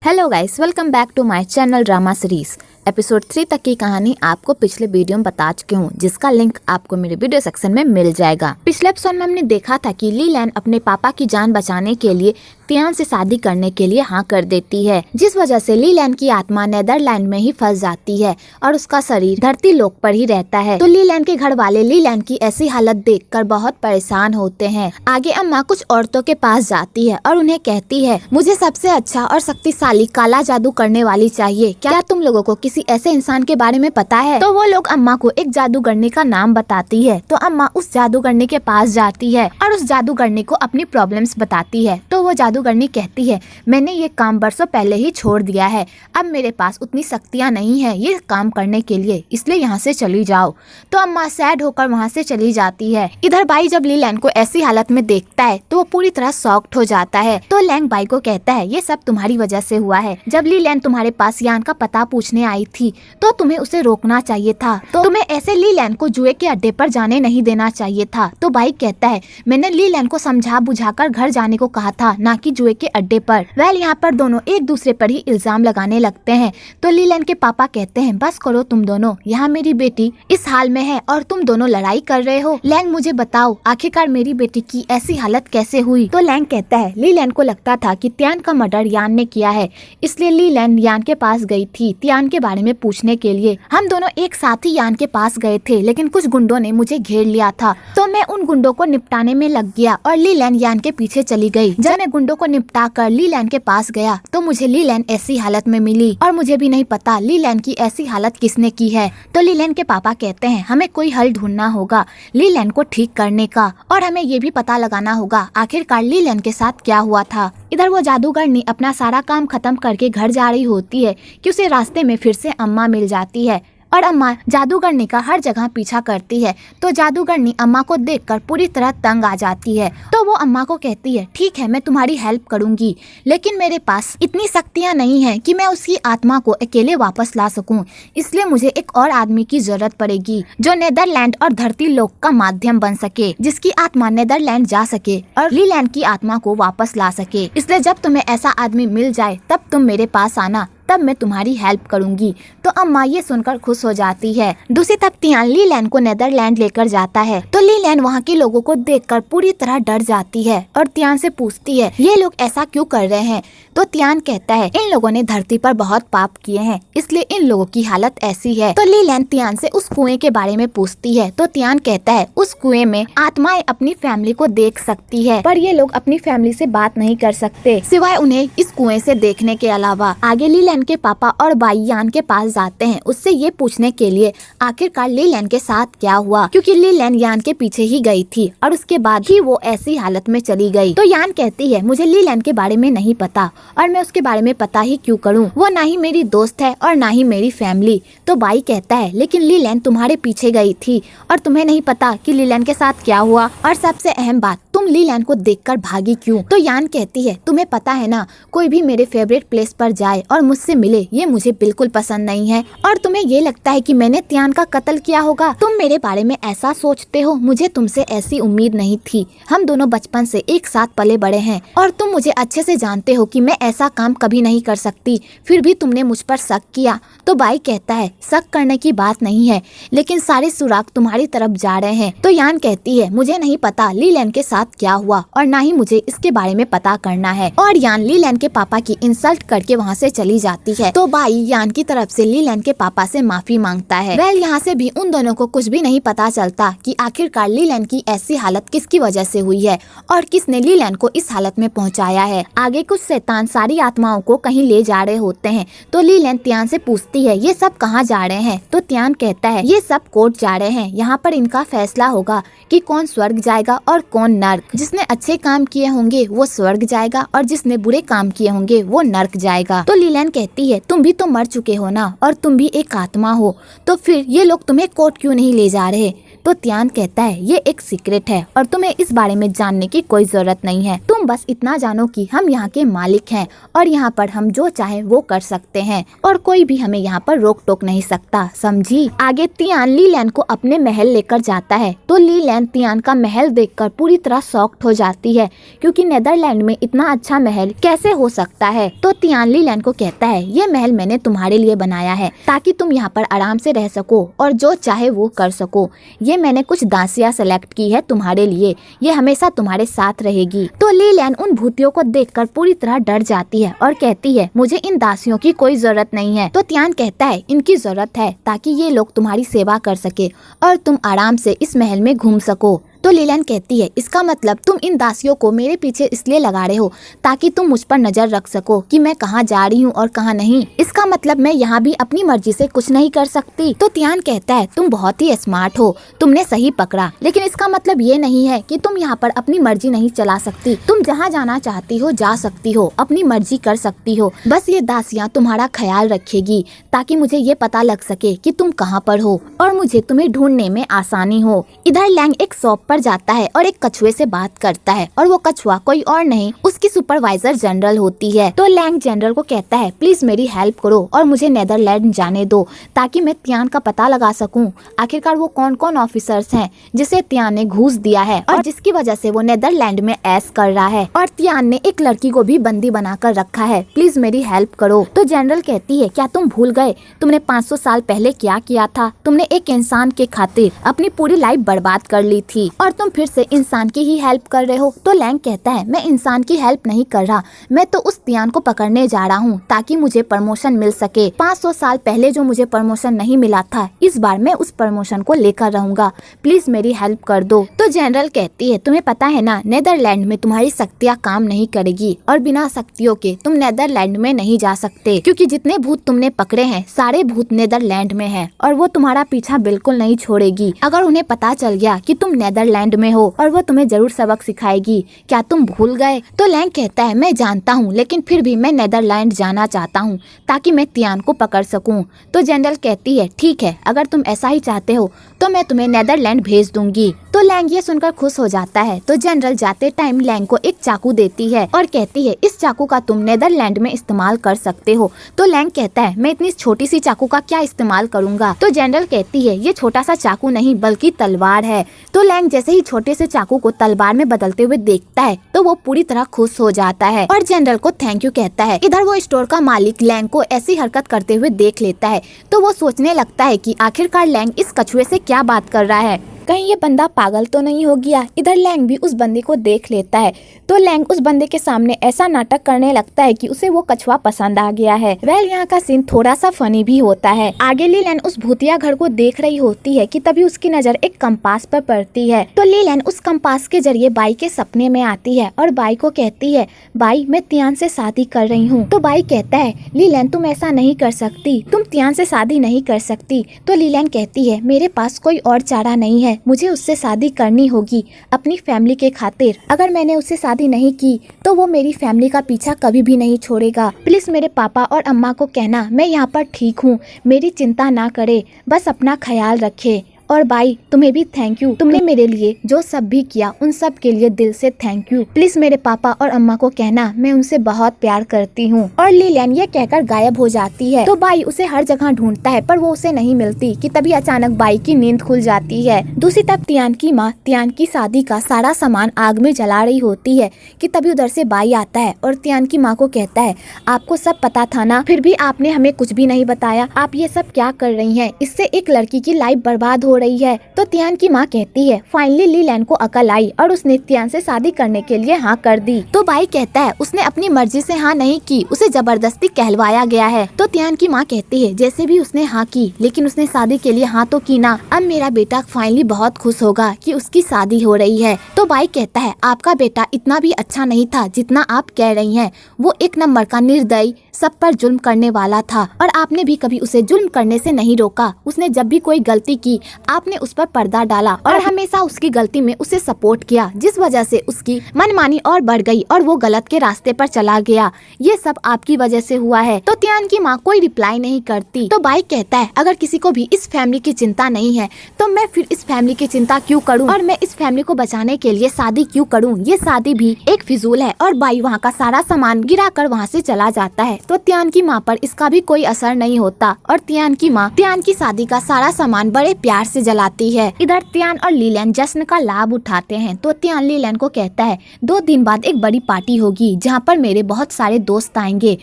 Hello guys, welcome back to my channel drama series. Episode 3 तक की कहानी आपको पिछले वीडियो में बता चुकी हूँ, जिसका लिंक आपको मेरे वीडियो सेक्शन में मिल जाएगा। पिछले एपिसोड में हमने देखा था कि लीलैन अपने पापा की जान बचाने के लिए तियान से शादी करने के लिए हाँ कर देती है, जिस वजह से लीलैन की आत्मा नेदरलैंड में ही फंस जाती है और उसका शरीर धरती लोक पर ही रहता है। तो लीलैन के घर वाले लीलैन की ऐसी हालत देखकर बहुत परेशान होते हैं। आगे अम्मा कुछ औरतों के पास जाती है और उन्हें कहती है, मुझे सबसे अच्छा और शक्तिशाली काला जादू करने वाली चाहिए। क्या तुम लोगों को किसी ऐसे इंसान के बारे में पता है? तो वो लोग अम्मा को एक जादूगरनी का नाम बताती है। तो अम्मा उस जादूगरनी के पास जाती है और उस जादूगरनी को अपनी प्रॉब्लम्स बताती है। तो वो जादूगरनी कहती है, मैंने ये काम बरसों पहले ही छोड़ दिया है, अब मेरे पास उतनी शक्तियाँ नहीं है ये काम करने के लिए, इसलिए यहाँ से चली जाओ। तो अम्मा सैड होकर वहाँ से चली जाती है। इधर बाई जब लीलैन को ऐसी हालत में देखता है तो वो पूरी तरह शॉक्ड हो जाता है। तो लैंग बाई को कहता है, ये सब तुम्हारी वजह से हुआ है। जब लीलैन तुम्हारे पास यान का पता पूछने आई थी तो तुम्हें उसे रोकना चाहिए था। तो तुम्हें ऐसे लीलैन को जुए के अड्डे पर जाने नहीं देना चाहिए था। तो बाई कहता है, मैंने लीलैन को समझा बुझाकर घर जाने को कहा था, ना कि जुए के अड्डे पर। वेल यहाँ पर दोनों एक दूसरे पर ही इल्जाम लगाने लगते हैं। तो लीलैन के पापा कहते हैं, बस करो तुम दोनों, यहाँ मेरी बेटी इस हाल में है और तुम दोनों लड़ाई कर रहे हो। लैंग मुझे बताओ आखिरकार मेरी बेटी की ऐसी हालत कैसे हुई? तो लैंग कहता है, लीलैन को लगता था कि तियान का मर्डर यान ने किया है, इसलिए लीलैन यान के पास गई थी तियान के बारे में पूछने के लिए। हम दोनों एक साथ ही यान के पास गए थे, लेकिन कुछ गुंडों ने मुझे घेर लिया था, तो मैं उन गुंडों को निपटाने में लग गया और लीलैन यान के पीछे चली गई। जब मैं गुंडों को निपटा कर लीलैन के पास गया तो मुझे लीलैन ऐसी हालत में मिली और मुझे भी नहीं पता लीलैन की ऐसी हालत किसने की है। तो लीलैन के पापा कहते हैं, हमें कोई हल ढूंढना होगा लीलैन को ठीक करने का, और हमें ये भी पता लगाना होगा आखिरकार लीलैन के साथ क्या हुआ था। इधर वो जादूगरनी अपना सारा काम खत्म करके घर जा रही होती है कि उसे रास्ते में फिर से अम्मा मिल जाती है और अम्मा जादूगरनी का हर जगह पीछा करती है। तो जादूगरनी अम्मा को देखकर पूरी तरह तंग आ जाती है। तो वो अम्मा को कहती है, ठीक है मैं तुम्हारी हेल्प करूंगी, लेकिन मेरे पास इतनी शक्तियाँ नहीं है कि मैं उसकी आत्मा को अकेले वापस ला सकूं, इसलिए मुझे एक और आदमी की जरूरत पड़ेगी जो नेदरलैंड और धरती लोक का माध्यम बन सके, जिसकी आत्मा नेदरलैंड जा सके और लीलैंड की आत्मा को वापस ला सके। इसलिए जब तुम्हें ऐसा आदमी मिल जाए तब तुम मेरे पास आना, तब मैं तुम्हारी हेल्प करूंगी। तो अम्मा ये सुनकर खुश हो जाती है। दूसरी तरफ तियान लीलैन को नेदरलैंड लेकर जाता है। तो लीलैन वहाँ के लोगों को देखकर पूरी तरह डर जाती है और तियान से पूछती है, ये लोग ऐसा क्यों कर रहे हैं? तो तियान कहता है, इन लोगों ने धरती पर बहुत पाप किए हैं, इसलिए इन लोगों की हालत ऐसी है। तो लीलैन तियान से उस कुएं के बारे में पूछती है। तो तियान कहता है, उस कुएं में आत्माएं अपनी फैमिली को देख सकती है, पर ये लोग अपनी फैमिली से बात नहीं कर सकते सिवाय उन्हें इस कुएं से देखने के अलावा। आगे लीलैन के पापा और बाई यान के पास जाते हैं उससे ये पूछने के लिए आखिरकार लीलैन के साथ क्या हुआ, क्योंकि लीलैन यान के पीछे ही गई थी और उसके बाद ही वो ऐसी हालत में चली गई। तो यान कहती है, मुझे लीलैन के बारे में नहीं पता और मैं उसके बारे में पता ही क्यों करूं, वो ना ही मेरी दोस्त है और ना ही मेरी फैमिली। तो बाई कहता है, लेकिन लीलैन तुम्हारे पीछे गई थी और तुम्हें नहीं पता कि लीलैन के साथ क्या हुआ, और सबसे अहम बात, तुम लीलैन को देखकर भागी क्यों? तो यान कहती है, तुम्हें पता है ना, कोई भी मेरे फेवरेट प्लेस पर जाए और मुझसे मिले ये मुझे बिल्कुल पसंद नहीं है, और तुम्हें ये लगता है कि मैंने तियान का कत्ल किया होगा। तुम मेरे बारे में ऐसा सोचते हो, मुझे तुमसे ऐसी उम्मीद नहीं थी। हम दोनों बचपन से एक साथ पले बड़े हैं और तुम मुझे अच्छे से जानते हो कि मैं ऐसा काम कभी नहीं कर सकती, फिर भी तुमने मुझ पर शक किया। तो बाई कहता है, शक करने की बात नहीं है, लेकिन सारे सुराग तुम्हारी तरफ जा रहे हैं। तो यान कहती है, मुझे नहीं पता लीलैन के साथ क्या हुआ और ना ही मुझे इसके बारे में पता करना है, और यान लीलैन के पापा की इंसल्ट करके वहाँ से चली जाती है। तो बाई यान की तरफ से लीलैन के पापा से माफी मांगता है। वेल यहाँ से भी उन दोनों को कुछ भी नहीं पता चलता कि आखिरकार लीलैन की ऐसी हालत किसकी वजह से हुई है और किसने लीलैन को इस हालत में पहुँचाया है। आगे कुछ शैतान सारी आत्माओं को कहीं ले जा रहे होते हैं। तो लीलैन तियान से पूछती है, ये सब कहाँ जा रहे हैं? तो तियान कहता है, ये सब कोर्ट जा रहे हैं, यहाँ पर इनका फैसला होगा कि कौन स्वर्ग जाएगा और कौन नर्क। जिसने अच्छे काम किए होंगे वो स्वर्ग जाएगा और जिसने बुरे काम किए होंगे वो नर्क जाएगा। तो लीलैन कहती है, तुम भी तो मर चुके हो ना, और तुम भी एक आत्मा हो, तो फिर ये लोग तुम्हें कोर्ट क्यों नहीं ले जा रहे? तो तियान कहता है ये एक सीक्रेट है और तुम्हें इस बारे में जानने की कोई जरूरत नहीं है। तुम बस इतना जानो कि हम यहाँ के मालिक हैं और यहाँ पर हम जो चाहे वो कर सकते हैं और कोई भी हमें यहाँ पर रोक टोक नहीं सकता, समझी। आगे तियान लीलैंड को अपने महल लेकर जाता है तो लीलैंड तियान का महल देखकर पूरी तरह शॉक्ड हो जाती है क्योंकि नेदरलैंड में इतना अच्छा महल कैसे हो सकता है। तो तियान लीलैंड को कहता है ये महल मैंने तुम्हारे लिए बनाया है ताकि तुम यहाँ पर आराम से रह सको और जो चाहे वो कर सको। ये मैंने कुछ दासियां सेलेक्ट की है तुम्हारे लिए, ये हमेशा तुम्हारे साथ रहेगी। तो लीलैंड उन भूतियों को देखकर पूरी तरह डर जाती है और कहती है मुझे इन दासियों की कोई जरूरत नहीं है। तो तियान कहता है इनकी जरूरत है ताकि ये लोग तुम्हारी सेवा कर सके और तुम आराम से इस महल में घूम सको। तो लीलैंड कहती है इसका मतलब तुम इन दासियों को मेरे पीछे इसलिए लगा रहे हो ताकि तुम मुझ पर नजर रख सको कि मैं कहाँ जा रही हूँ और कहाँ नहीं। इसका मतलब मैं यहाँ भी अपनी मर्जी से कुछ नहीं कर सकती। तो तियान कहता है तुम बहुत ही स्मार्ट हो, तुमने सही पकड़ा, लेकिन इसका मतलब ये नहीं है कि तुम यहाँ पर अपनी मर्जी नहीं चला सकती। तुम जहाँ जाना चाहती हो जा सकती हो, अपनी मर्जी कर सकती हो। बस ये दासियाँ तुम्हारा ख्याल रखेगी ताकि मुझे ये पता लग सके कि तुम कहाँ पर हो और मुझे तुम्हें ढूंढने में आसानी हो। इधर लैंग एक शॉप पर जाता है और एक कछुए से बात करता है और वो कछुआ कोई और नहीं उसकी सुपरवाइजर जनरल होती है। तो लैंग जनरल को कहता है प्लीज मेरी हेल्प करो और मुझे नेदरलैंड जाने दो ताकि मैं तियान का पता लगा सकूं आखिरकार वो कौन कौन ऑफिसर्स हैं जिसे तियान ने घूस दिया है और जिसकी वजह से वो नेदरलैंड में ऐश कर रहा है और तियान ने एक लड़की को भी बंदी बनाकर रखा है, प्लीज मेरी हेल्प करो। तो जनरल कहती है क्या तुम भूल गए तुमने 500 साल पहले क्या किया था? तुमने एक इंसान के खातिर अपनी पूरी लाइफ बर्बाद कर ली थी और तुम फिर से इंसान की ही हेल्प कर रहे हो। तो लैंग कहता है मैं इंसान की हेल्प नहीं कर रहा, मैं तो उस तियान को पकड़ने जा रहा हूँ ताकि मुझे प्रमोशन मिल सके। 500 साल पहले जो मुझे प्रमोशन नहीं मिला था इस बार मैं उस प्रमोशन को लेकर रहूंगा, प्लीज मेरी हेल्प कर दो। तो जनरल कहती है तुम्हें पता है ना नेदरलैंड में तुम्हारी शक्तियाँ काम नहीं करेगी और बिना शक्तियों के तुम नेदरलैंड में नहीं जा सकते क्योंकि जितने भूत तुमने पकड़े हैं सारे भूत नेदरलैंड में हैं और वो तुम्हारा पीछा बिल्कुल नहीं छोड़ेगी। अगर उन्हें पता चल गया कि तुम नेदरलैंड में हो और वो तुम्हें जरूर सबक सिखाएगी, क्या तुम भूल गए? तो लैंग कहता है मैं जानता हूँ लेकिन फिर भी मैं नेदरलैंड जाना चाहता हूँ ताकि मैं तियान को पकड़ सकूँ। तो जनरल कहती है ठीक है अगर तुम ऐसा ही चाहते हो तो मैं तुम्हें नेदरलैंड भेज दूंगी। तो लैंग ये सुनकर खुश हो जाता है। तो जनरल जाते टाइम लैंग को एक चाकू देती है और कहती है इस चाकू का तुम नेदरलैंड में इस्तेमाल कर सकते हो। तो लैंग कहता है मैं इतनी छोटी सी चाकू का क्या इस्तेमाल करूंगा? तो जनरल कहती है ये छोटा सा चाकू नहीं बल्कि तलवार है। तो लैंग जैसे ही छोटे से चाकू को तलवार में बदलते हुए देखता है तो वो पूरी तरह खुश हो जाता है और जनरल को थैंक यू कहता है। इधर वो स्टोर का मालिक लैंग को ऐसी हरकत करते हुए देख लेता है तो वो सोचने लगता है कि आखिरकार लैंग इस कछुए से क्या बात कर रहा है, कहीं ये बंदा पागल तो नहीं हो गया। इधर लैंग भी उस बंदे को देख लेता है तो लैंग उस बंदे के सामने ऐसा नाटक करने लगता है कि उसे वो कछुआ पसंद आ गया है। वेल यहाँ का सीन थोड़ा सा फनी भी होता है। आगे लीलैंड उस भूतिया घर को देख रही होती है कि तभी उसकी नजर एक कंपास पर पड़ती है। तो लीलैंड उस कंपास के जरिए बाई के सपने में आती है और बाई को कहती है बाई मैं तियान से शादी कर रही हूँ। तो बाई कहता है लीलैंड तुम ऐसा नहीं कर सकती, तुम तियान से शादी नहीं कर सकती। तो लीलैंड कहती है मेरे पास कोई और चारा नहीं है, मुझे उससे शादी करनी होगी अपनी फैमिली के खातिर। अगर मैंने उससे शादी नहीं की तो वो मेरी फैमिली का पीछा कभी भी नहीं छोड़ेगा। प्लीज मेरे पापा और अम्मा को कहना मैं यहाँ पर ठीक हूँ, मेरी चिंता ना करे, बस अपना ख्याल रखे। और बाई तुम्हें भी थैंक यू, तुमने मेरे लिए जो सब भी किया उन सब के लिए दिल से थैंक यू। प्लीज मेरे पापा और अम्मा को कहना मैं उनसे बहुत प्यार करती हूँ। और लीलैंड ये कहकर गायब हो जाती है। तो बाई उसे हर जगह ढूंढता है पर वो उसे नहीं मिलती कि तभी अचानक बाई की नींद खुल जाती है। दूसरी तरफ तियान की माँ तियान की शादी का सारा सामान आग में जला रही होती है कि तभी उधर से बाई आता है और तियान की माँ को कहता है आपको सब पता था ना, फिर भी आपने हमें कुछ भी नहीं बताया, आप ये सब क्या कर रही हैं? इससे एक लड़की की लाइफ बर्बाद हो रही है। तो तियान की माँ कहती है फाइनली लीलैंड को अकल आई और उसने तियान से शादी करने के लिए हाँ कर दी। तो बाई कहता है उसने अपनी मर्जी से हाँ नहीं की, उसे जबरदस्ती कहलवाया गया है। तो तियान की माँ कहती है जैसे भी उसने हाँ की लेकिन उसने शादी के लिए हाँ तो की ना, अब मेरा बेटा फाइनली बहुत खुश होगा कि उसकी शादी हो रही है। तो बाई कहता है आपका बेटा इतना भी अच्छा नहीं था जितना आप कह रही हैं, वो एक नंबर का निर्दयी सब पर जुल्म करने वाला था और आपने भी कभी उसे जुल्म करने से नहीं रोका। उसने जब भी कोई गलती की आपने उस पर पर्दा डाला और हमेशा उसकी गलती में उसे सपोर्ट किया, जिस वजह से उसकी मनमानी और बढ़ गई और वो गलत के रास्ते पर चला गया। ये सब आपकी वजह से हुआ है। तो तियान की माँ कोई रिप्लाई नहीं करती। तो बाइक कहता है अगर किसी को भी इस फैमिली की चिंता नहीं है तो मैं फिर इस फैमिली की चिंता क्यों करूं और मैं इस फैमिली को बचाने के लिए शादी क्यों करूं। ये शादी भी एक फिजूल है। और बाई वहाँ का सारा सामान गिरा कर वहाँ से चला जाता है। तो तियान की माँ पर इसका भी कोई असर नहीं होता और तियान की माँ तियान की शादी का सारा सामान बड़े प्यार से जलाती है। इधर तियान और लीलैन जश्न का लाभ उठाते हैं। तो तियान लीलैन को कहता है 2 दिन बाद एक बड़ी पार्टी होगी जहाँ पर मेरे बहुत सारे दोस्त आएंगे,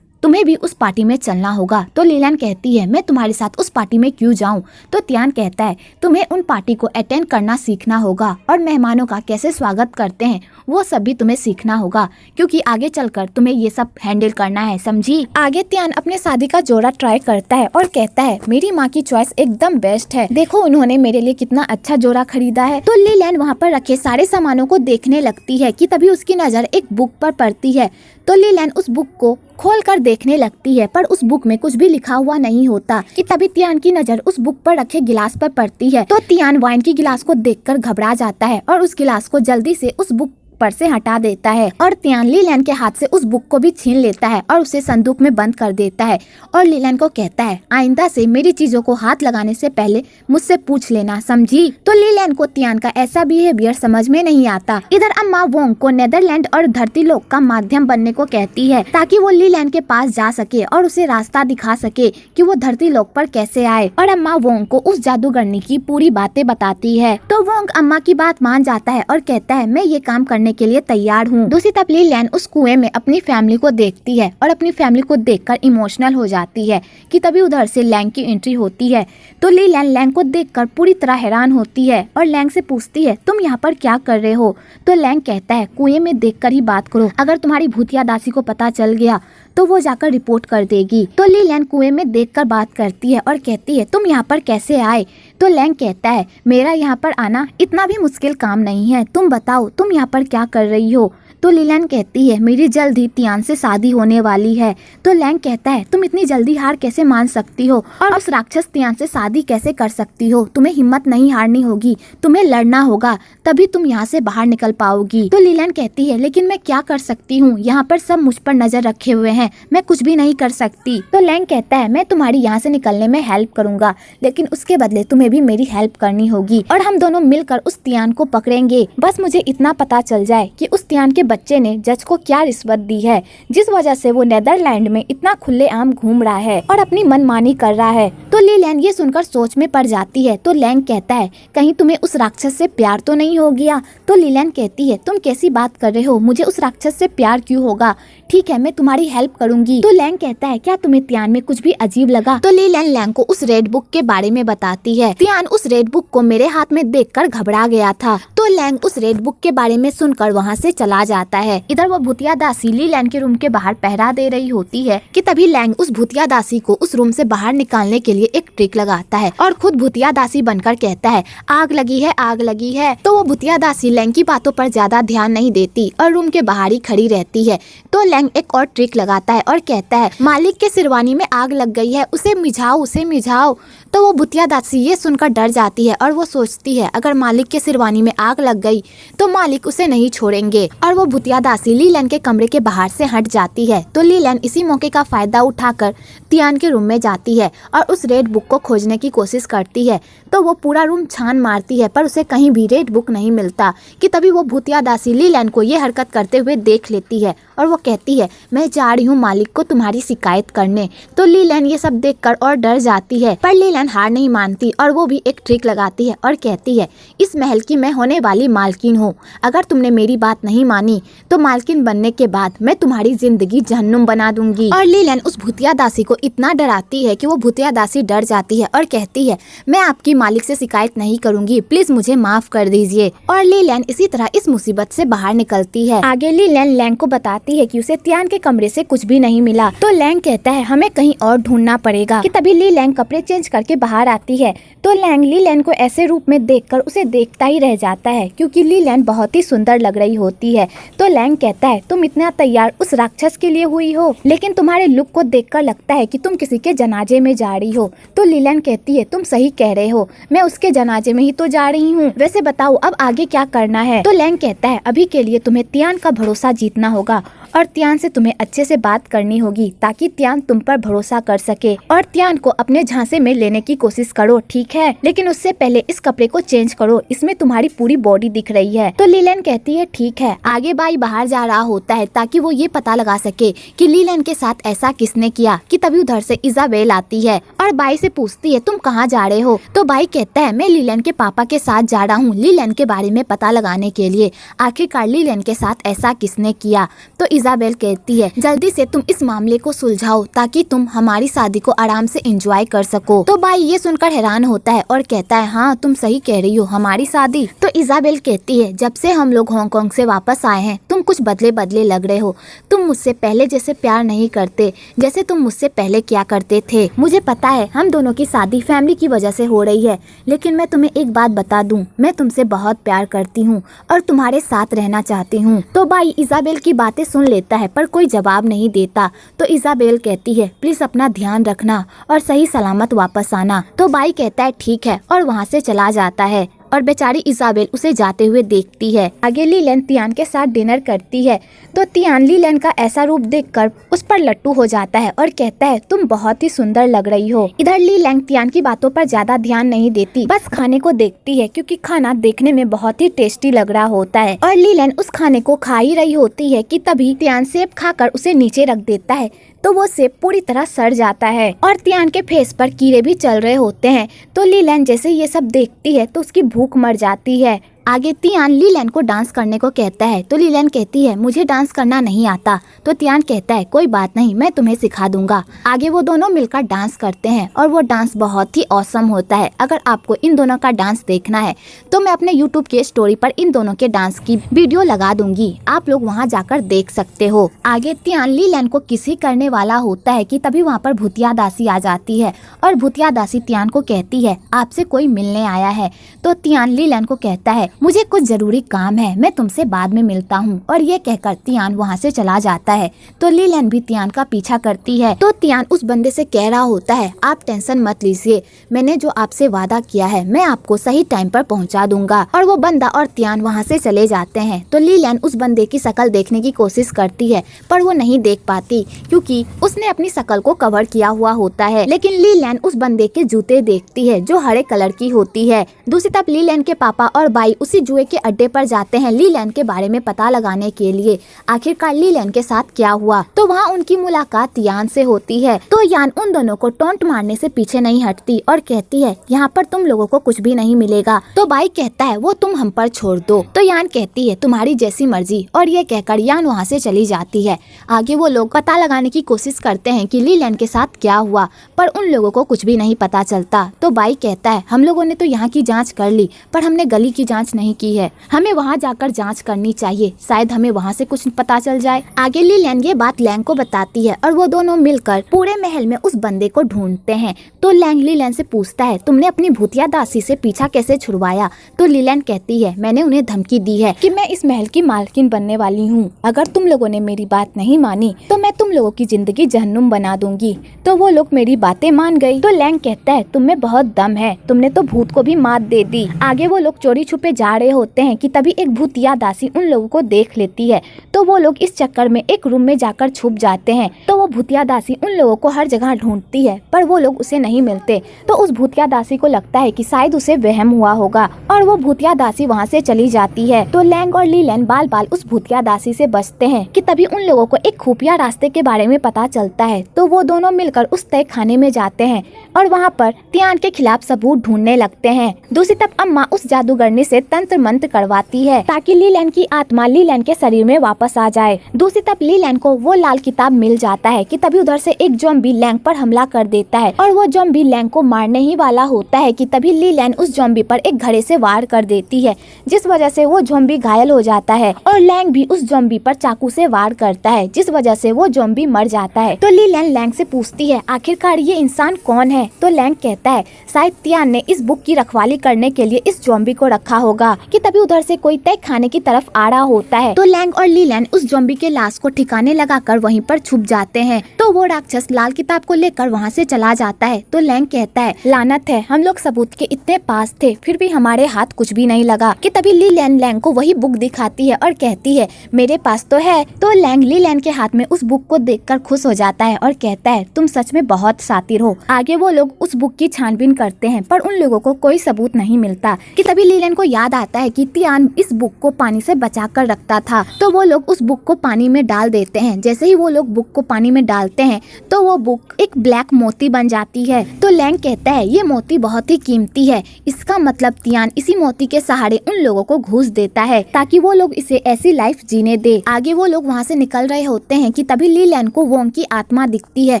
तुम्हें भी उस पार्टी में चलना होगा। तो लीलैन कहती है मैं तुम्हारे साथ उस पार्टी में क्यों जाऊं। तो तियान कहता है तुम्हें उन पार्टी को अटेंड करना सीखना होगा और मेहमानों का कैसे स्वागत करते हैं वो सब भी तुम्हें सीखना होगा, क्योंकि आगे चलकर तुम्हें ये सब हैंडल करना है, समझी। आगे तियान अपने शादी का जोड़ा ट्राई करता है और कहता है मेरी माँ की चॉइस एकदम बेस्ट है, देखो उन्होंने मेरे लिए कितना अच्छा जोड़ा खरीदा है। तो लीलैन वहाँ पर रखे सारे सामानों को देखने लगती है कि तभी उसकी नजर एक बुक पर पड़ती है। तो लीलैन उस बुक को खोल कर देखने लगती है पर उस बुक में कुछ भी लिखा हुआ नहीं होता कि तभी तियान की नजर उस बुक पर रखे गिलास पर पड़ती है। तो तियान वाइन की गिलास को देखकर घबरा जाता है और उस गिलास को जल्दी से उस बुक पर से हटा देता है और तियान लीलैन के हाथ से उस बुक को भी छीन लेता है और उसे संदूक में बंद कर देता है और लीलैन को कहता है आइंदा से मेरी चीजों को हाथ लगाने से पहले मुझसे पूछ लेना, समझी। तो लीलैन को तियान का ऐसा बिहेवियर समझ में नहीं आता। इधर अम्मा वोंग को नेदरलैंड और धरती लोक का माध्यम बनने को कहती है ताकि वो लीलैन के पास जा सके और उसे रास्ता दिखा सके कि वो धरती लोक पर कैसे आए। और अम्मा वोंग को उस जादूगरनी की पूरी बातें बताती है। तो वोंग अम्मा की बात मान जाता है और कहता है मैं ये काम करने के लिए तैयार हूँ। दूसरी तरफ लीलैन उस कुएं में अपनी फैमिली को देखती है और अपनी फैमिली को देखकर इमोशनल हो जाती है कि तभी उधर से लैंग की एंट्री होती है। तो लीलैन लैंग को देखकर पूरी तरह हैरान होती है और लैंग से पूछती है तुम यहाँ पर क्या कर रहे हो। तो लैंग कहता है कुएं में देखकर ही बात करो, अगर तुम्हारी भूतिया दासी को पता चल गया तो वो जाकर रिपोर्ट कर देगी। तो लीलैन कुएं में देखकर बात करती है और कहती है तुम यहाँ पर कैसे आए। तो लैंग कहता है मेरा यहाँ पर आना इतना भी मुश्किल काम नहीं है, तुम बताओ तुम यहाँ पर क्या कर रही हो। तो लीलैन कहती है मेरी जल्द ही तियान से शादी होने वाली है। तो लैंग कहता है तुम इतनी जल्दी हार कैसे मान सकती हो और उस राक्षस तियान से शादी कैसे कर सकती हो, तुम्हें हिम्मत नहीं हारनी होगी, तुम्हें लड़ना होगा, तभी तुम यहाँ से बाहर निकल पाओगी। तो लीलैन कहती है लेकिन मैं क्या कर सकती हूँ, यहाँ पर सब मुझ पर नजर रखे हुए हैं, मैं कुछ भी नहीं कर सकती। तो लैंग कहता है मैं तुम्हारी यहाँ से निकलने में हेल्प करूंगा, लेकिन उसके बदले तुम्हें भी मेरी हेल्प करनी होगी और हम दोनों मिलकर उस तियान को पकड़ेंगे। बस मुझे इतना पता चल जाए कि उस तियान के बच्चे ने जज को क्या रिश्वत दी है जिस वजह से वो नेदरलैंड में इतना खुलेआम घूम रहा है और अपनी मनमानी कर रहा है। तो लीलैन ये सुनकर सोच में पड़ जाती है। तो लैंग कहता है कहीं तुम्हें उस राक्षस से प्यार तो नहीं हो गया। तो लीलैन कहती है तुम कैसी बात कर रहे हो, मुझे उस राक्षस से प्यार क्यों होगा, ठीक है मैं तुम्हारी हेल्प करूंगी। तो लैंग कहता है क्या तुम्हें तियान में कुछ भी अजीब लगा। तो लीलैन लैंग को उस रेड बुक के बारे में बताती है। तियान उस रेड बुक को मेरे हाथ में देखकर घबरा गया था। तो लैंग उस रेड बुक के बारे में सुनकर वहाँ से चला जाता है। इधर वो भूतिया दासी लीलैन के रूम के बाहर पहरा दे रही होती है कि तभी लैंग उस भूतिया दासी को उस रूम से बाहर निकालने के लिए एक ट्रिक लगाता है और खुद भूतिया दासी बनकर कहता है आग लगी है, आग लगी है। तो वो भूतिया दासी लैंग की बातों पर ज्यादा ध्यान नहीं देती और रूम के बाहर ही खड़ी रहती है। तो लैंग एक और ट्रिक लगाता है और कहता है मालिक के सिरवानी में आग लग गई है, उसे मिझाओ, उसे मिझाओ। तो वो भूतिया दासी ये सुनकर डर जाती है और वो सोचती है अगर मालिक के सिरवानी में आग लग गई तो मालिक उसे नहीं छोड़ेंगे और वो भूतिया दासी लीलैन के कमरे के बाहर से हट जाती है। तो लीलैन इसी मौके का फायदा उठाकर तियान के रूम में जाती है और उस रेड बुक को खोजने की कोशिश करती है। तो वो पूरा रूम छान मारती है पर उसे कहीं भी रेड बुक नहीं मिलता कि तभी वो भूतिया दासी लीलैन को ये हरकत करते हुए देख लेती है और वो कहती है मैं जा रही हूँ मालिक को तुम्हारी शिकायत करने। तो लीलैन ये सब देखकर और डर जाती है पर लीलैन हार नहीं मानती और वो भी एक ट्रिक लगाती है और कहती है इस महल की मैं होने वाली मालकिन हूँ, अगर तुमने मेरी बात नहीं मानी तो मालकिन बनने के बाद मैं तुम्हारी जिंदगी जहन्नुम बना दूंगी। और लीलैन उस भूतिया दासी को इतना डराती है कि वो भूतिया दासी डर जाती है और कहती है मैं आपकी मालिक से शिकायत नहीं करूंगी, प्लीज मुझे माफ कर दीजिए। और लीलैन इसी तरह इस मुसीबत से बाहर निकलती है। आगे लीलैन लैंग को बताती है कि उसे तियान के कमरे से कुछ भी नहीं मिला। तो लैंग कहता है हमें कहीं और ढूंढना पड़ेगा कि तभी लीलैन कपड़े चेंज करके के बाहर आती है तो लैंग ली लैन को ऐसे रूप में देखकर उसे देखता ही रह जाता है, क्योंकि ली लैन बहुत ही सुंदर लग रही होती है। तो लैंग कहता है तुम इतना तैयार उस राक्षस के लिए हुई हो, लेकिन तुम्हारे लुक को देखकर लगता है कि तुम किसी के जनाजे में जा रही हो। तो ली लैन कहती है तुम सही कह रहे हो, मैं उसके जनाजे में ही तो जा रही हूँ। वैसे बताओ अब आगे क्या करना है। तो लैंग कहता है अभी के लिए तुम्हें तियान का भरोसा जीतना होगा और तियान से तुम्हें अच्छे से बात करनी होगी ताकि तियान तुम पर भरोसा कर सके, और तियान को अपने झांसे में लेने की कोशिश करो, ठीक है? लेकिन उससे पहले इस कपड़े को चेंज करो, इसमें तुम्हारी पूरी बॉडी दिख रही है। तो ली लैन कहती है ठीक है। आगे बाई बाहर जा रहा होता है ताकि वो ये पता लगा सके कि ली लैन के साथ ऐसा किसने किया, कि तभी उधर से इजाबेल आती है और बाई से पूछती है तुम कहाँ जा रहे हो। तो बाई कहता है मैं ली लैन के पापा के साथ जा रहा हूँ ली लैन के बारे में पता लगाने के लिए, आखिरकार ली लैन के साथ ऐसा किसने किया। तो इजाबेल कहती है जल्दी से तुम इस मामले को सुलझाओ ताकि तुम हमारी शादी को आराम से एंजॉय कर सको। तो बाई ये सुनकर हैरान होता है और कहता है हाँ तुम सही कह रही हो, हमारी शादी। तो इजाबेल कहती है जब से हम लोग हांगकांग से वापस आए हैं तुम कुछ बदले बदले लग रहे हो, तुम मुझसे पहले जैसे प्यार नहीं करते जैसे तुम मुझसे पहले किया करते थे। मुझे पता है हम दोनों की शादी फैमिली की वजह से हो रही है, लेकिन मैं तुम्हें एक बात बता दूं, मैं तुमसे बहुत प्यार करती हूँ और तुम्हारे साथ रहना चाहती हूँ। तो बाई इजाबेल की बातें सुन लेता है पर कोई जवाब नहीं देता। तो इजाबेल कहती है प्लीज अपना ध्यान रखना और सही सलामत वापस आना। तो बाई कहता है ठीक है और वहाँ से चला जाता है और बेचारी इजाबेल उसे जाते हुए देखती है। आगे ली लैन तियान के साथ डिनर करती है तो तियान ली लैन का ऐसा रूप देखकर उस पर लट्टू हो जाता है और कहता है तुम बहुत ही सुंदर लग रही हो। इधर ली लैन तियान की बातों पर ज्यादा ध्यान नहीं देती, बस खाने को देखती है क्योंकि खाना देखने में बहुत ही टेस्टी लग रहा होता है। और ली लैन उस खाने को खा ही रही होती है कि तभी तियान सेब खाकर उसे नीचे रख देता है तो वो सेब पूरी तरह सड़ जाता है और तियान के फेस पर कीड़े भी चल रहे होते हैं। तो ली लैन जैसे ये सब देखती है तो उसकी भूख मर जाती है। आगे तियान ली लैन को डांस करने को कहता है तो ली लैन कहती है मुझे डांस करना नहीं आता। तो तियान कहता है कोई बात नहीं, मैं तुम्हें सिखा दूंगा। आगे वो दोनों मिलकर डांस करते हैं और वो डांस बहुत ही ऑसम होता है। अगर आपको इन दोनों का डांस देखना है तो मैं अपने यूट्यूब के स्टोरी पर इन दोनों के डांस की वीडियो लगा दूंगी, आप लोग वहाँ जाकर देख सकते हो। आगे तियान ली लैन को किसी करने वाला होता है कि तभी वहाँ पर भूतिया दासी आ जाती है और भूतिया दासी तियान को कहती है आपसे कोई मिलने आया है। तो तियान ली लैन को कहता है मुझे कुछ जरूरी काम है, मैं तुमसे बाद में मिलता हूँ, और ये कहकर तियान वहाँ से चला जाता है। तो ली लैन भी तियान का पीछा करती है। तो तियान उस बंदे से कह रहा होता है आप टेंशन मत लीजिए, मैंने जो आपसे वादा किया है मैं आपको सही टाइम पर पहुँचा दूंगा। और वो बंदा और तियान वहाँ से चले जाते हैं। तो ली लैन उस बंदे की शक्ल देखने की कोशिश करती है पर वो नहीं देख पाती क्योंकि उसने अपनी शक्ल को कवर किया हुआ होता है। लेकिन ली लैन उस बंदे के जूते देखती है जो हरे कलर की होती है। दूसरी तरफ ली लैन के पापा और बाई उसी जुए के अड्डे पर जाते हैं ली लैन के बारे में पता लगाने के लिए आखिरकार ली लैन के साथ क्या हुआ। तो वहाँ उनकी मुलाकात यान से होती है। तो यान उन दोनों को टोंट मारने से पीछे नहीं हटती और कहती है यहाँ पर तुम लोगों को कुछ भी नहीं मिलेगा। तो बाई कहता है वो तुम हम पर छोड़ दो। तो यान कहती है तुम्हारी जैसी मर्जी, और ये कहकर यान वहाँ से चली जाती है। आगे वो लोग पता लगाने की कोशिश करते हैं कि ली लैन के साथ क्या हुआ, पर उन लोगों को कुछ भी नहीं पता चलता। तो बाई कहता है हम लोगों ने तो यहाँ की जांच कर ली पर हमने गली की जांच नहीं की है, हमें वहाँ जाकर जांच करनी चाहिए, शायद हमें वहाँ से कुछ पता चल जाए। आगे ली लैन ये बात लैंग को बताती है और वो दोनों मिलकर पूरे महल में उस बंदे को ढूंढते हैं। तो लैंग ली लैन से पूछता है तुमने अपनी भूतिया दासी से पीछा कैसे छुड़वाया। तो ली लैन कहती है मैंने उन्हें धमकी दी है कि मैं इस महल की मालकिन बनने वाली हूँ, अगर तुम लोगों ने मेरी बात नहीं मानी तो मैं तुम लोगों की जिंदगी जहन्नुम बना दूंगी। तो वो लोग मेरी बातें मान गयी। तो लैंग कहता है तुम में बहुत दम है, तुमने तो भूत को भी मात दे दी। आगे वो लोग चोरी छुपे जा रहे होते हैं कि तभी एक भूतिया दासी उन लोगों को देख लेती है। तो वो लोग इस चक्कर में एक रूम में जाकर छुप जाते हैं। तो वो भूतिया दासी उन लोगों को हर जगह ढूंढती है पर वो लोग उसे नहीं मिलते। तो उस भूतिया दासी को लगता है कि शायद उसे वहम हुआ होगा और वो भूतिया दासी वहाँ से चली जाती है। तो लैंग और ली लैन बाल बाल उस भूतिया दासी से बचते हैं कि तभी उन लोगों को एक खुफिया रास्ते के बारे में पता चलता है। तो वो दोनों मिलकर उस तय खाने में जाते हैं और वहाँ पर तियान के खिलाफ सबूत ढूंढने लगते हैं। दूसरी तरफ अम्मा उस जादूगरनी से तंत्र मंत्र करवाती है ताकि लीलैंड की आत्मा लीलैंड के शरीर में वापस आ जाए। दूसरी तरफ लीलैंड को वो लाल किताब मिल जाता है कि तभी उधर से एक ज़ॉम्बी लैंग पर हमला कर देता है और वो ज़ॉम्बी लैंग को मारने ही वाला होता है कि तभी लीलैंड उस ज़ॉम्बी पर एक घड़े से वार कर देती है, जिस वजह से वो ज़ॉम्बी घायल हो जाता है और लैंग भी उस ज़ॉम्बी पर चाकू से वार करता है, जिस वजह से वो ज़ॉम्बी मर जाता है। तो लीलैंड लैंग से पूछती है आखिरकार ये इंसान कौन है। तो लैंग कहता है शायद तियान ने इस बुक की रखवाली करने के लिए इस ज़ॉम्बी को रखा होगा कि तभी उधर से कोई तय खाने की तरफ आ रहा होता है। तो लैंग और लीलैंड उस ज़ॉम्बी के लाश को ठिकाने लगाकर वहीं पर छुप जाते हैं। तो वो राक्षस लाल किताब को लेकर वहाँ से चला जाता है। तो लैंग कहता है लानत है, हम लोग सबूत के इतने पास थे फिर भी हमारे हाथ कुछ भी नहीं लगा कि तभी लीलैंड लैंग को वही बुक दिखाती है और कहती है मेरे पास तो है। तो लैंग लीलैंड के हाथ में उस बुक को देखकर खुश हो जाता है और कहता है तुम सच में बहुत शातिर हो। आगे वो लोग उस बुक की छानबीन करते हैं पर उन लोगों को कोई सबूत नहीं मिलता कि तभी लीलैंड को याद आता है कि तियान इस बुक को पानी से बचा कर रखता था। तो वो लोग उस बुक को पानी में डाल देते हैं। जैसे ही वो लोग बुक को पानी में डालते हैं तो वो बुक एक ब्लैक मोती बन जाती है। तो लैंग कहता है ये मोती बहुत ही कीमती है, इसका मतलब तियान इसी मोती के सहारे उन लोगों को घूस देता है ताकि वो लोग इसे ऐसी लाइफ जीने दे। आगे वो लोग वहाँ से निकल रहे होते हैं कि तभी लीलैंड को वोंग की आत्मा दिखती है।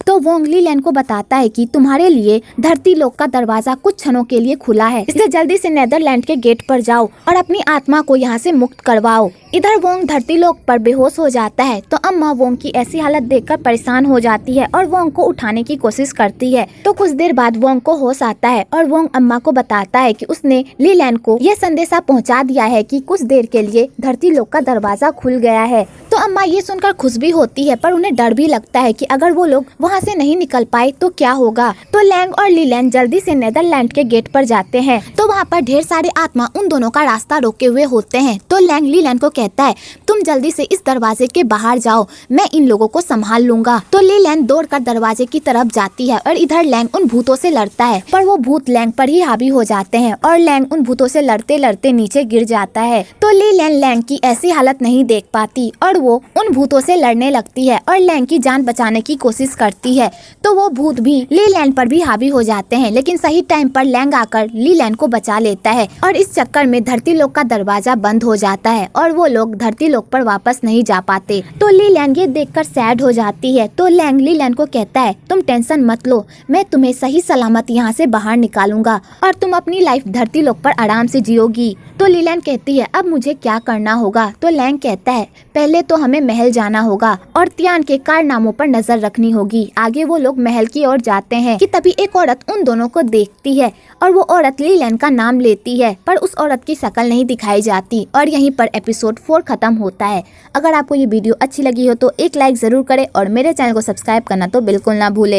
तो वोंग लीलैंड को बताता है कि तुम्हारे लिए धरती लोक का दरवाजा कुछ क्षणों के लिए खुला है, इसलिए जल्दी से नेदरलैंड के गेट पर जाओ और अपनी आत्मा को यहाँ से मुक्त करवाओ। इधर वोंग धरती लोक पर बेहोश हो जाता है। तो अम्मा वोंग की ऐसी हालत देखकर परेशान हो जाती है और वोंग को उठाने की कोशिश करती है। तो कुछ देर बाद वोंग को होश आता है और वोंग अम्मा को बताता है कि उसने लीलैंड को यह संदेशा पहुंचा दिया है कि कुछ देर के लिए धरती लोक का दरवाजा खुल गया है। तो अम्मा ये सुनकर खुश भी होती है पर उन्हें डर भी लगता है कि अगर वो लोग वहाँ से नहीं निकल पाए तो क्या होगा। तो लैंग और लीलैंड जल्दी से नेदरलैंड के गेट पर जाते हैं। तो वहाँ पर ढेर सारे आत्मा उन दोनों का रास्ता रोके हुए होते हैं। तो लैंग लीलैंड को कहता है तुम जल्दी से इस दरवाजे के बाहर जाओ, मैं इन लोगों को संभाल लूंगा। तो लीलैंड दौड़कर दरवाजे की तरफ जाती है और इधर लैंग उन भूतों से लड़ता है पर वो भूत लैंग पर ही हावी हो जाते हैं और लैंग उन भूतों से लड़ते लड़ते नीचे गिर जाता है। तो लीलैंड लैंग की ऐसी हालत नहीं देख पाती और वो उन भूतों से लड़ने लगती है और लैंग की जान बचाने की कोशिश करती है। तो वो भूत भी लीलैंड पर भी हावी हो जाते हैं, लेकिन सही टाइम पर लैंग आकर लीलैंड को बचा लेता है और इस चक्कर में धरती लोक का दरवाजा बंद हो जाता है और वो लोग धरती लोक पर वापस नहीं जा पाते। तो लीलैंड ये देखकर सैड हो जाती है। तो लैंग लीलैंड को कहता है तुम टेंशन मत लो, मैं तुम्हें सही सलामत यहाँ से बाहर निकालूंगा और तुम अपनी लाइफ धरती लोक पर आराम से जियोगी। तो लीलैंड कहती है अब मुझे क्या करना होगा। तो लैंग कहता है पहले तो हमें महल जाना होगा और तियान के कारनामों पर नजर रखनी होगी। आगे वो लोग महल की ओर जाते हैं कि तभी एक औरत उन दोनों को देखती है और वो औरत लीलैंड का नाम लेती है पर उस औरत की शक्ल नहीं दिखाई जाती और यहीं पर एपिसोड 4 खत्म होता है। अगर आपको ये वीडियो अच्छी लगी हो तो एक लाइक जरूर करें और मेरे चैनल को सब्सक्राइब करना तो बिल्कुल ना भूले।